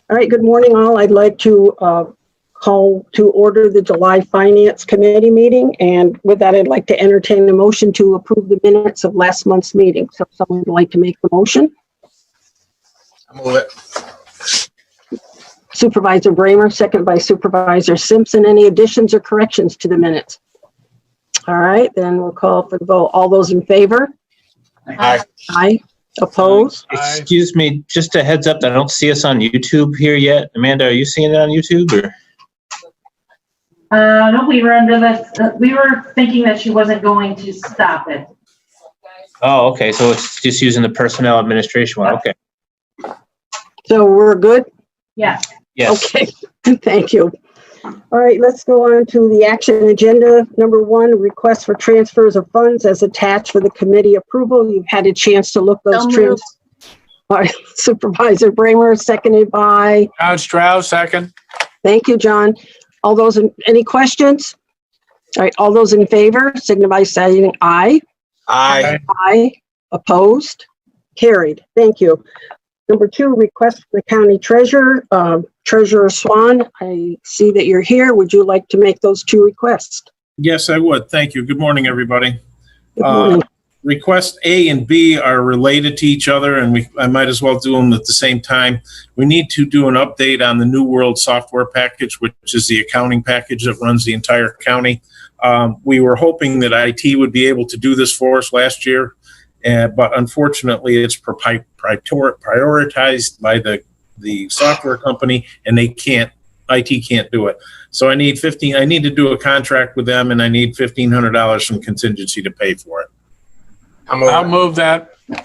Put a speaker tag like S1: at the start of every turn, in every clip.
S1: All right, good morning, all. I'd like to call to order the July Finance Committee meeting. And with that, I'd like to entertain a motion to approve the minutes of last month's meeting. So someone would like to make the motion?
S2: I'll move it.
S1: Supervisor Bramer, second by Supervisor Simpson. Any additions or corrections to the minutes? All right, then we'll call for the vote. All those in favor?
S2: Aye.
S1: Aye. Opposed?
S3: Excuse me, just a heads up, I don't see us on YouTube here yet. Amanda, are you seeing it on YouTube or?
S4: No, we were under the, we were thinking that she wasn't going to stop it.
S3: Oh, okay, so it's just using the personnel administration one, okay.
S1: So we're good?
S4: Yes.
S3: Yes,
S1: Okay, thank you. All right, let's go on to the action agenda. Number 1, request for transfers of funds as attached for the committee approval. You've had a chance to look those transfers. All right, Supervisor Bramer, seconded by,
S2: John Strauss, second.
S1: thank you, John. All those, any questions? All right, all those in favor, signify by saying aye.
S2: Aye.
S1: Aye. Opposed? Carried. Thank you. Number 2, request for the county treasurer. Treasurer Swan, I see that you're here. Would you like to make those 2 requests?
S5: Yes, I would. Thank you. Good morning, everybody.
S1: Good morning.
S5: Request A and B are related to each other, and I might as well do them at the same time. We need to do an update on the New World software package, which is the accounting package that runs the entire county. We were hoping that IT would be able to do this for us last year, but unfortunately, it's prioritized by the software company, and they can't. IT can't do it. So I need to do a contract with them, and I need $1,500 from contingency to pay for it.
S2: I'll move that.
S1: All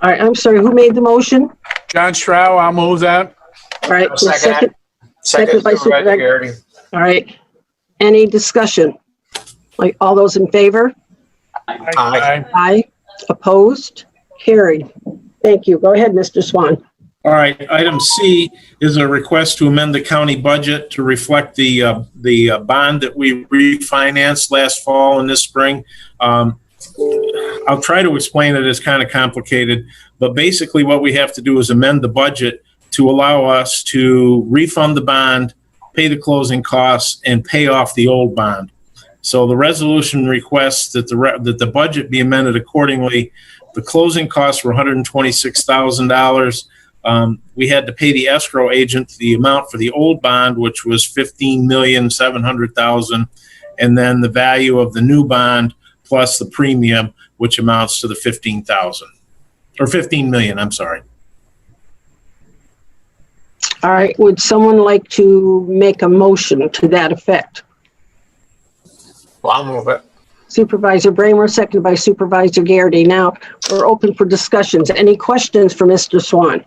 S1: right, I'm sorry, who made the motion?
S2: John Strauss, I'll move that.
S1: All right.
S2: I'll second
S1: Second by Supervisor
S2: Garrity.
S1: All right. Any discussion? Like, all those in favor?
S2: Aye.
S1: Aye. Opposed? Carried. Thank you. Go ahead, Mr. Swan.
S5: All right, item C is a request to amend the county budget to reflect the bond that we refinanced last fall and this spring. I'll try to explain it. It's kind of complicated, but basically what we have to do is amend the budget to allow us to refund the bond, pay the closing costs, and pay off the old bond. So the resolution requests that the budget be amended accordingly. The closing costs were $126,000. We had to pay the escrow agent the amount for the old bond, which was $15,700,000, and then the value of the new bond plus the premium, which amounts to the $15,000 or $15 million. I'm sorry.
S1: All right. Would someone like to make a motion to that effect?
S2: Well, I'll move it.
S1: Supervisor Bramer, seconded by Supervisor Garrity. Now we're open for discussions. Any questions for Mr. Swan?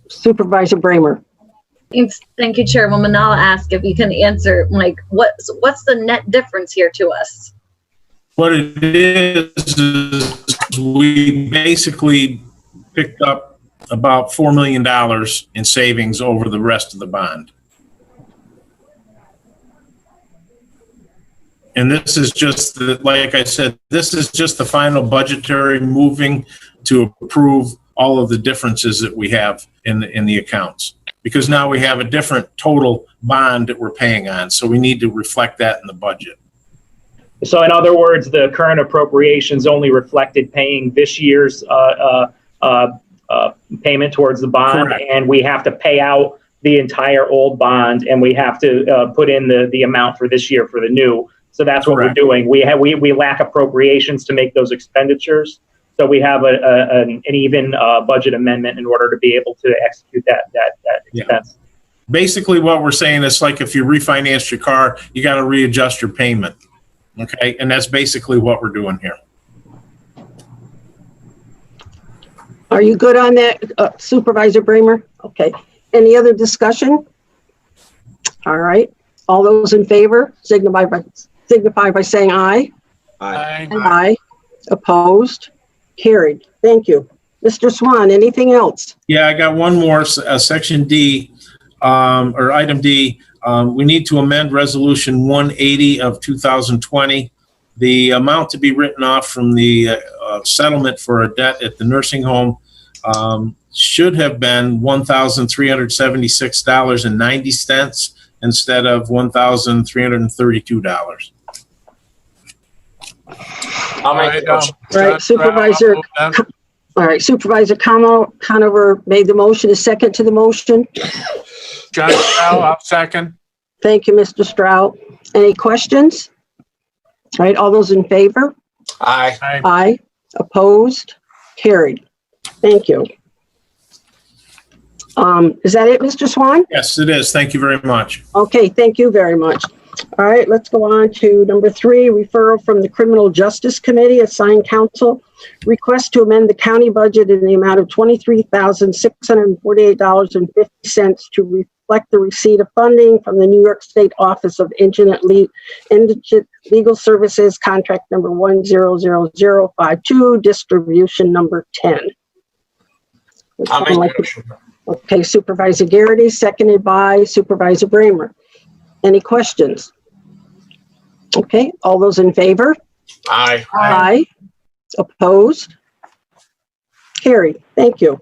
S1: Supervisor Bramer.
S6: Thank you, Chairwoman. I'll ask if you can answer, like, what's the net difference here to us?
S5: What it is we basically picked up about $4 million in savings over the rest of the bond. And this is just, like I said, this is just the final budgetary moving to approve all of the differences that we have in the accounts. Because now we have a different total bond that we're paying on. So we need to reflect that in the budget.
S7: So in other words, the current appropriations only reflected paying this year's payment towards the bond.
S5: Correct.
S7: And we have to pay out the entire old bond, and we have to put in the amount for this year for the new. So that's what
S5: Correct.
S7: we're doing. We lack appropriations to make those expenditures. So we have an even budget amendment in order to be able to execute that expense.
S5: Yeah. Basically, what we're saying is like if you refinance your car, you got to readjust your payment. Okay, and that's basically what we're doing here.
S1: Are you good on that, Supervisor Bramer? Okay. Any other discussion? All right. All those in favor, signify by saying aye.
S2: Aye.
S1: Aye. Opposed? Carried. Thank you. Mr. Swan, anything else?
S5: Yeah, I got one more, section D, or item D. We need to amend resolution 180 of 2020. The amount to be written off from the settlement for a debt at the nursing home should have been $1,376.90 instead of $1,332.
S2: I'll make the motion.
S1: Right, Supervisor- All right, Supervisor Conover made the motion, a second to the motion.
S2: John Stroud, I'll second.
S1: Thank you, Mr. Stroud. Any questions? All right, all those in favor?
S2: Aye.
S1: Aye. Opposed? Carried. Thank you. Is that it, Mr. Swan?
S5: Yes, it is. Thank you very much.
S1: Okay, thank you very much. All right, let's go on to number 3, referral from the Criminal Justice Committee, assigned counsel. Request to amend the county budget in the amount of $23,648.50 to reflect the receipt of funding from the New York State Office of Indigent Legal Services, contract number 100052, distribution number 10.
S2: I'll make the motion.
S1: Okay, Supervisor Garrity, seconded by Supervisor Bramer. Any questions? Okay, all those in favor?
S2: Aye.
S1: Aye. Opposed? Carried. Thank you.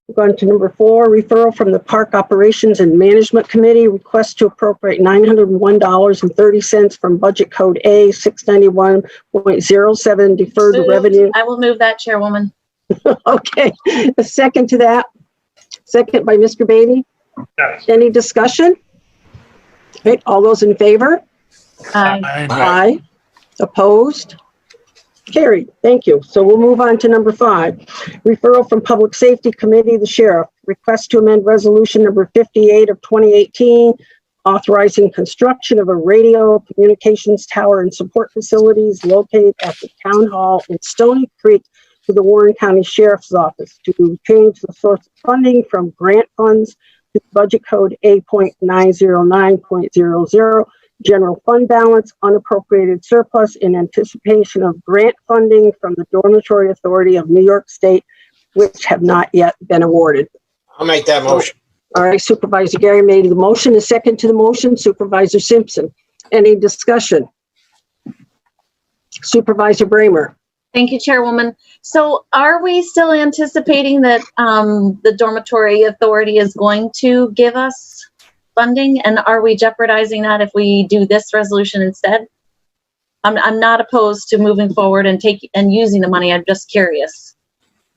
S1: We're going to number 4, referral from the Park Operations and Management Committee, request to appropriate $901.30 from Budget Code A 691.07 deferred
S6: Moved.
S1: revenue.
S6: I will move that, Chairwoman.
S1: Okay, a second to that. Second by Mr. Beatty. Any discussion? Right, all those in favor?
S6: Aye.
S1: Aye. Opposed? Carried. Thank you. So we'll move on to number 5. Referral from Public Safety Committee, the Sheriff. Request to amend Resolution number 58 of 2018, authorizing construction of a radio communications tower and support facilities located at the Town Hall in Stony Creek to the Warren County Sheriff's Office to change the source of funding from grant funds to Budget Code A.909.00, general fund balance, unappropriated surplus in anticipation of grant funding from the Dormitory Authority of New York State, which have not yet been awarded.
S2: I'll make that motion.
S1: All right, Supervisor Gary made the motion, a second to the motion. Supervisor Simpson, any discussion? Supervisor Bramer.
S6: Thank you, Chairwoman. So are we still anticipating that the Dormitory Authority is going to give us funding? And are we jeopardizing that if we do this resolution instead? I'm not opposed to moving forward and using the money. I'm just curious.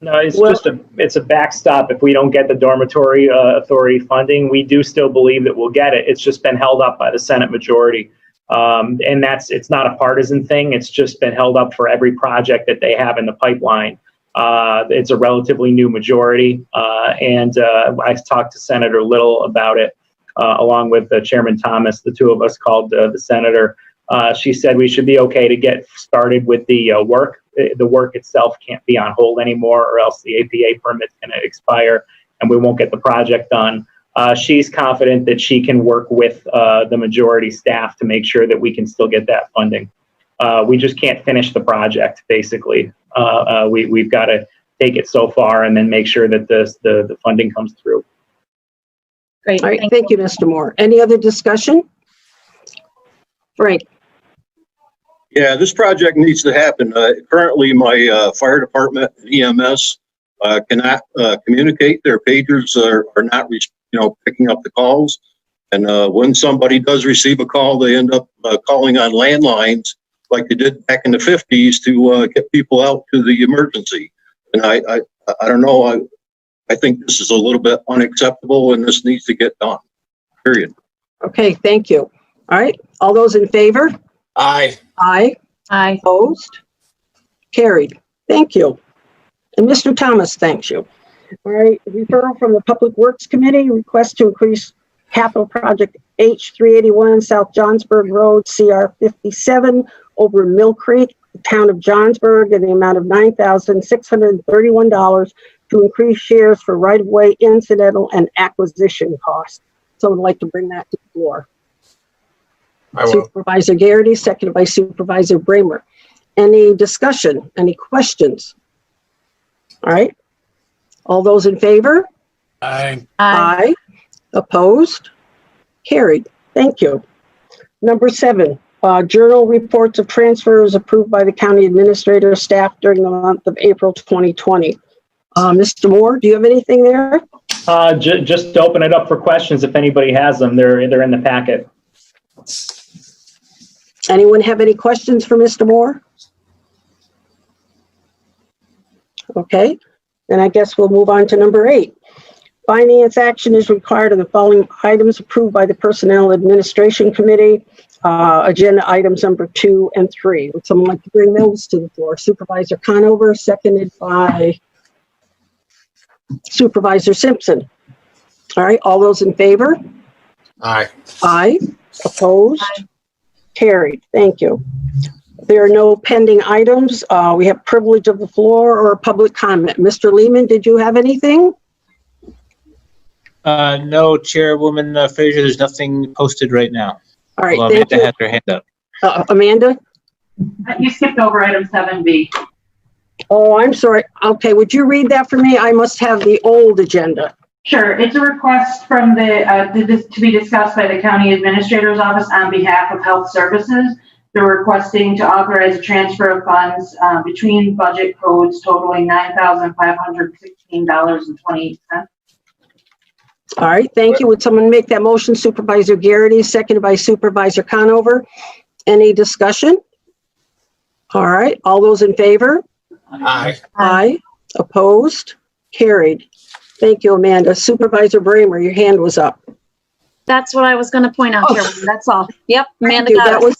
S7: No, it's
S1: Well-
S7: it's a backstop. If we don't get the dormitory authority funding, we do still believe that we'll get it. It's just been held up by the Senate majority. And it's not a partisan thing. It's just been held up for every project that they have in the pipeline. It's a relatively new majority. And I talked to Senator Little about it, along with Chairman Thomas. The two of us called the senator. She said we should be okay to get started with the work. The work itself can't be on hold anymore, or else the APA permit's going to expire and we won't get the project done. She's confident that she can work with the majority staff to make sure that we can still get that funding. We just can't finish the project, basically. We've got to take it so far and then make sure that the funding comes through.
S6: Great.
S1: All right, thank you, Mr. Moore. Any other discussion? Frank.
S8: Yeah, this project needs to happen. Currently, my fire department and EMS cannot communicate. Their pagers are not, picking up the calls. And when somebody does receive a call, they end up calling on landlines like they did back in the 50s to get people out to the emergency. And I don't know. I think this is a little bit unacceptable and this needs to get done, period.
S1: Okay, thank you. All right, all those in favor?
S2: Aye.
S1: Aye.
S6: Aye.
S1: Opposed? Carried. Thank you. And Mr. Thomas, thanks you. All right, referral from the Public Works Committee, request to increase capital project H381 South Johnsburg Road, CR 57 over Mill Creek, the town of Johnsburg, in the amount of $9,631 to increase shares for right-of-way incidental and acquisition costs. Someone would like to bring that to the floor.
S2: I will.
S1: Supervisor Garrity, seconded by Supervisor Bramer. Any discussion? Any questions? All right. All those in favor?
S2: Aye.
S6: Aye.
S1: Opposed? Carried. Thank you. Number 7, journal reports of transfers approved by the county administrator staff during the month of April 2020. Mr. Moore, do you have anything there?
S7: Just to open it up for questions if anybody has them. They're in the packet.
S1: Anyone have any questions for Mr. Moore? Okay, then I guess we'll move on to number 8. Finance action is required of the following items approved by the Personnel Administration Committee. Agenda items number 2 and 3. Would someone like to bring those to the floor? Supervisor Conover, seconded by Supervisor Simpson. All right, all those in favor?
S2: Aye.
S1: Aye. Opposed?
S6: Aye.
S1: Carried. Thank you. There are no pending items. We have privilege of the floor or public comment. Mr. Lehman, did you have anything?
S3: No, Chairwoman Frazier, there's nothing posted right now.
S1: All right,
S3: Well,
S1: thank
S3: Amanda
S1: you.
S3: has her hand up.
S1: Amanda?
S4: You skipped over item 7B.
S1: Oh, I'm sorry. Okay, would you read that for me? I must have the old agenda.
S4: Sure, it's a request from to be discussed by the County Administrator's Office on behalf of Health Services. They're requesting to authorize a transfer of funds between budget codes totaling $9,516.28.
S1: All right, thank you. Would someone make that motion? Supervisor Garrity, seconded by Supervisor Conover. Any discussion? All right, all those in favor?
S2: Aye.
S1: Aye. Opposed? Carried. Thank you, Amanda. Supervisor Bramer, your hand was up.
S6: That's what I was going to point out, Chairwoman. That's all. Yep, Amanda
S1: Thank you.
S6: got
S1: That
S6: it.
S1: was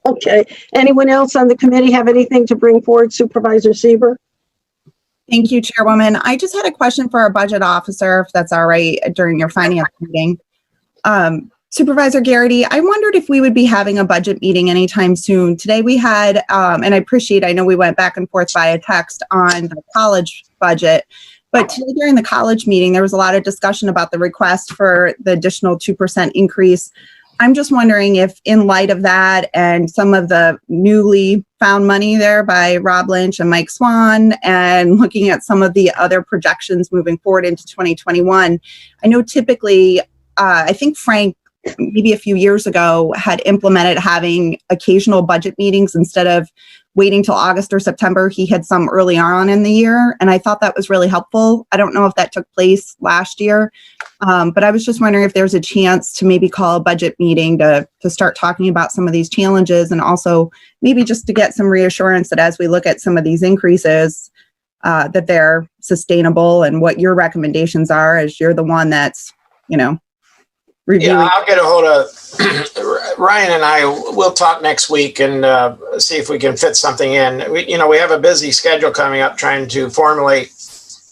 S1: okay. Anyone else on the committee have anything to bring forward? Supervisor Sieber?
S9: Thank you, Chairwoman. I just had a question for our budget officer, if that's all right, during your finance meeting. Supervisor Garrity, I wondered if we would be having a budget meeting anytime soon. Today we had, and I know we went back and forth via text on the college budget, but today during the college meeting, there was a lot of discussion about the request for the additional 2% increase. I'm just wondering if, in light of that and some of the newly found money there by Rob Lynch and Mike Swan, and looking at some of the other projections moving forward into 2021, I know typically, I think Frank, maybe a few years ago, had implemented having occasional budget meetings instead of waiting till August or September. He had some early on in the year, and I thought that was really helpful. I don't know if that took place last year, but I was just wondering if there's a chance to maybe call a budget meeting to start talking about some of these challenges, and also maybe just to get some reassurance that as we look at some of these increases, that they're sustainable, and what your recommendations are, as you're the one that's, reviewing.
S2: Yeah, I'll get a hold of Ryan, and I will talk next week and see if we can fit something in. We have a busy schedule coming up trying to formulate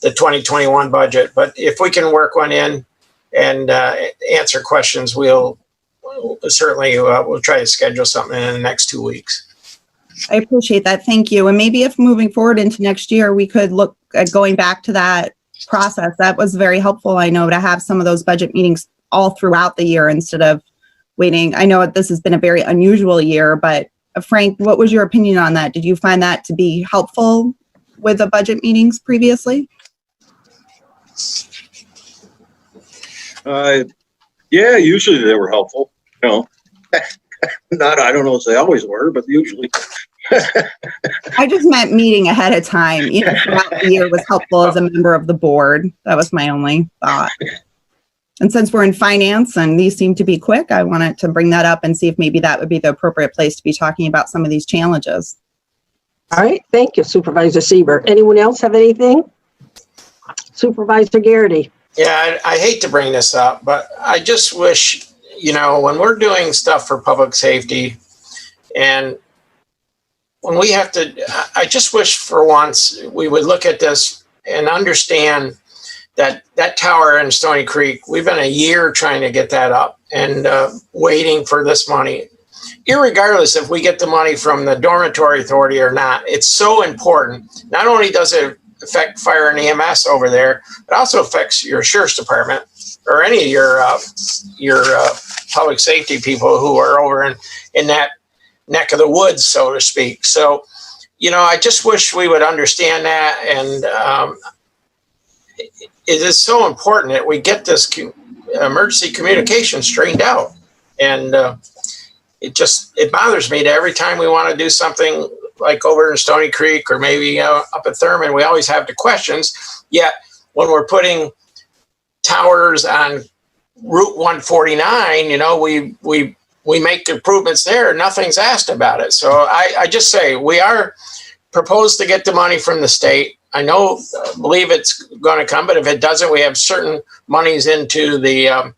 S2: the 2021 budget, but if we can work one in and answer questions, we'll certainly we'll try to schedule something in the next 2 weeks.
S9: I appreciate that. Thank you. And maybe if moving forward into next year, we could look at going back to that process. That was very helpful, I know, to have some of those budget meetings all throughout the year instead of waiting. I know this has been a very unusual year, but Frank, what was your opinion on that? Did you find that to be helpful with the budget meetings previously?
S8: Yeah, usually they were helpful, Not, I don't know if they always were, but usually.
S9: I just meant meeting ahead of time, throughout the year was helpful as a member of the board. That was my only thought. And since we're in finance and these seem to be quick, I wanted to bring that up and see if maybe that would be the appropriate place to be talking about some of these challenges.
S1: All right, thank you, Supervisor Sieber. Anyone else have anything? Supervisor Garrity?
S2: Yeah, I hate to bring this up, but I just wish, when we're doing stuff for public safety and when we have to, I just wish for once we would look at this and understand that tower in Stony Creek, we've been a year trying to get that up and waiting for this money. Irregardless if we get the money from the dormitory authority or not, it's so important. Not only does it affect fire and EMS over there, it also affects your sheriff's department or any of your public safety people who are over in that neck of the woods, so to speak. So, I just wish we would understand that, and it is so important that we get this emergency communication straightened out. And it bothers me that every time we want to do something like over in Stony Creek or maybe up at Thurman, we always have the questions. Yet when we're putting towers on Route 149, you know, we make improvements there. Nothing's asked about it. So I just say we are proposed to get the money from the state. I believe it's going to come, but if it doesn't, we have certain monies into the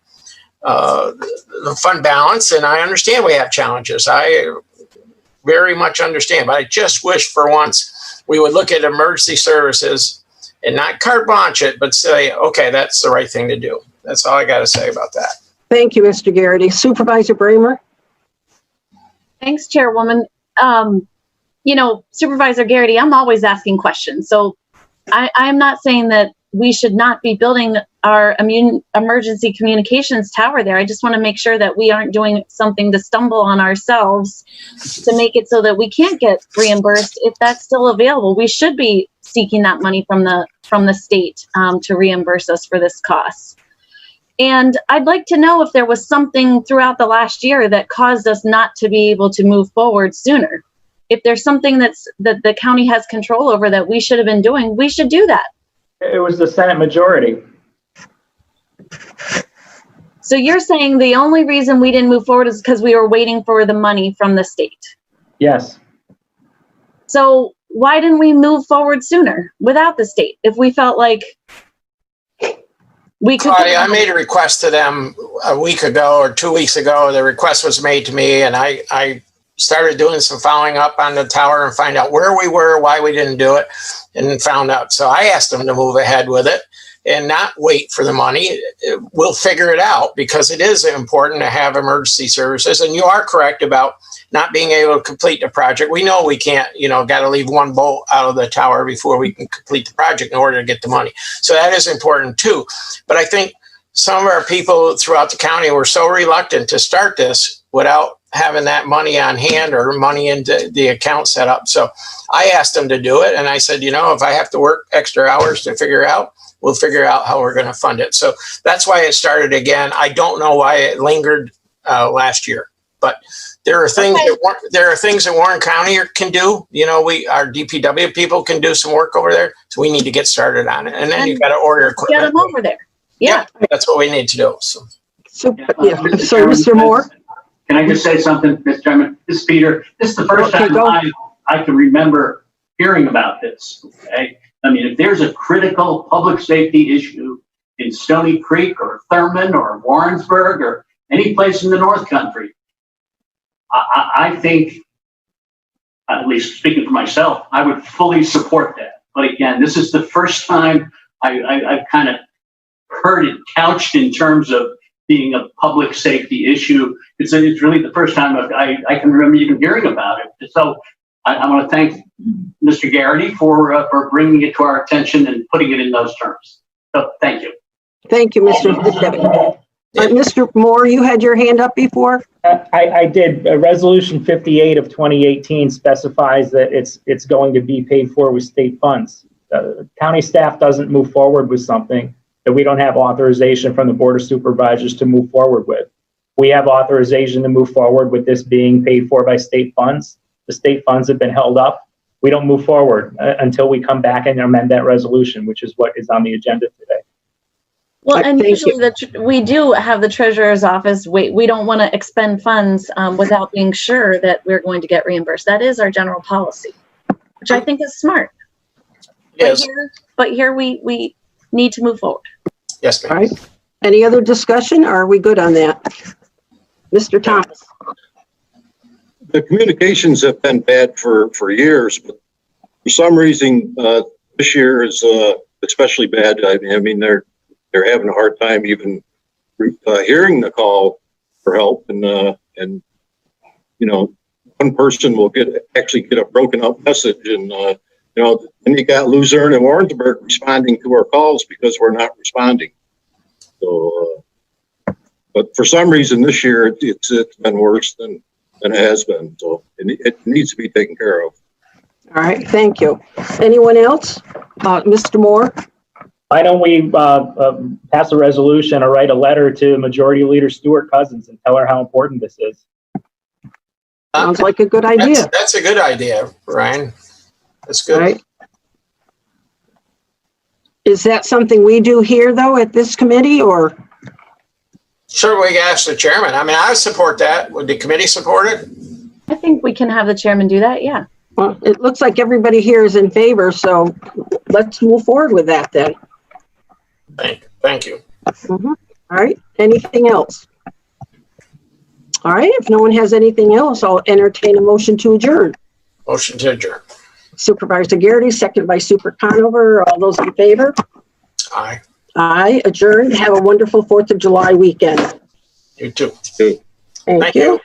S2: fund balance. And I understand we have challenges. I very much understand, but I just wish for once we would look at emergency services and not carte blanche it, but say, okay, that's the right thing to do. That's all I got to say about that.
S1: Thank you, Mr. Garrity. Supervisor Bramer?
S6: Thanks, Chairwoman. You know, Supervisor Garrity, I'm always asking questions. So I'm not saying that we should not be building our emergency communications tower there. I just want to make sure that we aren't doing something to stumble on ourselves to make it so that we can't get reimbursed if that's still available. We should be seeking that money from the state to reimburse us for this cost. And I'd like to know if there was something throughout the last year that caused us not to be able to move forward sooner. If there's something that the county has control over that we should have been doing, we should do that.
S7: It was the Senate majority.
S6: So you're saying the only reason we didn't move forward is because we were waiting for the money from the state.
S7: Yes.
S6: So why didn't we move forward sooner without the state if we felt like we could?
S2: Claudia, I made a request to them a week ago or 2 weeks ago. The request was made to me, and I started doing some following up on the tower and find out where we were, why we didn't do it, and found out. So I asked them to move ahead with it and not wait for the money. We'll figure it out because it is important to have emergency services. And you are correct about not being able to complete the project. We know we can't, got to leave one bolt out of the tower before we can complete the project in order to get the money. So that is important too. But I think some of our people throughout the county were so reluctant to start this without having that money on hand or money into the account set up. So I asked them to do it. And I said, if I have to work extra hours to figure out, we'll figure out how we're going to fund it. So that's why it started again. I don't know why it lingered last year, but there are things that Warren County can do. Our DPW people can do some work over there. So we need to get started on it. And then you've got to order equipment.
S6: Get them over there. Yeah.
S2: Yep, that's what we need to do. So
S1: Mr. Moore?
S10: Can I just say something, Mr. Chairman? This is Peter. This is the first time I can remember hearing about this. Okay, I mean, if there's a critical public safety issue in Stony Creek or Thurman or Warrensburg or any place in the North Country, I think, at least speaking for myself, I would fully support that. But again, this is the first time I've kind of heard it couched in terms of being a public safety issue. It's really the first time I can remember even hearing about it. So I want to thank Mr. Garrity for bringing it to our attention and putting it in those terms. So thank you.
S1: Thank you, Mr. Mr. Moore, you had your hand up before?
S7: I did. Resolution 58 of 2018 specifies that it's going to be paid for with state funds. County staff doesn't move forward with something that we don't have authorization from the Board of Supervisors to move forward with. We have authorization to move forward with this being paid for by state funds. The state funds have been held up. We don't move forward until we come back and amend that resolution, which is what is on the agenda today.
S6: Well, and usually we do have the treasurer's office wait. We don't want to expend funds without being sure that we're going to get reimbursed. That is our general policy, which I think is smart.
S2: yes.
S6: But here we need to move forward.
S2: Yes, ma'am.
S1: All right. Any other discussion? Or are we good on that? Mr. Thomas?
S8: The communications have been bad for years, but for some reason, this year is especially bad. I mean, they're having a hard time even hearing the call for help, and one person will actually get a broken up message, and then you got Luzerne and Warrensburg responding to our calls because we're not responding. So, but for some reason this year it's been worse than it has been. So it needs to be taken care of.
S1: All right, thank you. Anyone else? Mr. Moore?
S7: Why don't we pass a resolution or write a letter to Majority Leader Stuart Cousins and tell her how important this is?
S1: Sounds like a good idea,
S2: That's a good idea, Ryan. That's good.
S1: right? Is that something we do here, though, at this committee, or?
S2: Sure, we can ask the chairman. I mean, I support that. Would the committee support it?
S6: I think we can have the chairman do that, yeah.
S1: Well, it looks like everybody here is in favor, so let's move forward with that then.
S2: Thank you.
S1: Mhm. All right, anything else? All right, if no one has anything else, I'll entertain a motion to adjourn.
S2: Motion to adjourn.
S1: Supervisor Garrity, second by Super Conover. All those in favor?
S2: Aye.
S1: Aye, adjourned. Have a wonderful 4th of July weekend.
S2: You too.
S1: Thank
S2: Thank
S1: you.
S2: you.